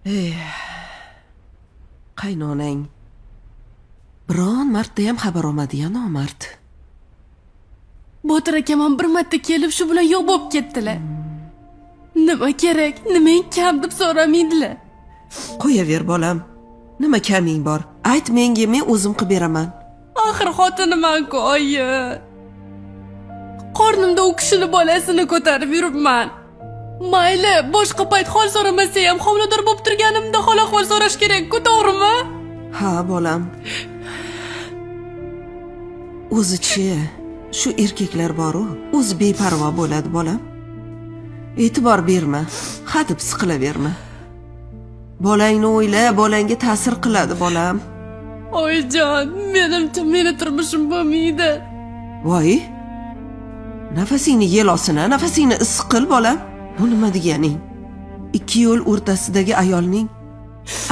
Ey, qaynonang biron marta ham xabar olmadi-ya, nomard. Botir akam ham bir marta kelib shu bilan yo'q bo'lib ketdilar. Nima kerak, nimang kam deb so'ramaydilar. Qo'yaver bolam. Nima kaming bor? Ayt menga, men o'zim qilib beraman. Axir xotiniman-ku, oyi. Qornimda u kishini bolasini ko'tarib yuribman. Mayli, boshqa payt hol so'ramasa ham homilador bo'lib turganimda hol ahvol so'rash kerak-ku, to'g'rimi? Ha, bolam. O'zi-chi, shu erkaklar bor-ku, o'zi beparvo bo'ladi, bolam. E'tibor berma, hadib siqilaverma. Bolangni o'yla, bolangga ta'sir qiladi, bolam. Oyijon, menimcha meni turmushim bo'lmaydi. Voy. Nafasingni yel olsin-a, nafasingni issiq qil, bolam. Bu nima deganing? Ikki yo'l o'rtasidagi ayolning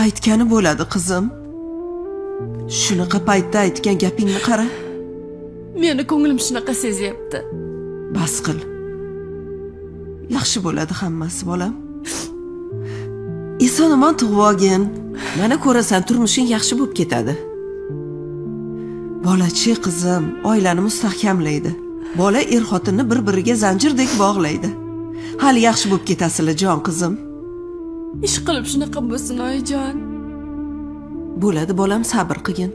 aytgani bo'ladi, qizim. Shunaqa paytda aytgan gapingni qara. Meni ko'nglim shunaqa sezyapti. Bas qil. Yaxshi bo'ladi hammasi, bolam. Eson-omon tug'ib olgin. Mana ko'rasan, turmushing yaxshi bo'lib ketadi. Bola-chi, qizim, oilani mustahkamlaydi. Bola er-xotinni bir-biriga zanjirdek bog'laydi. Hali yaxshi bo'lib ketasizlar, jon qizim. Ish qilib shunaqa bo'lsin, oyijon. Bo'ladi, bolam, sabr qilgin.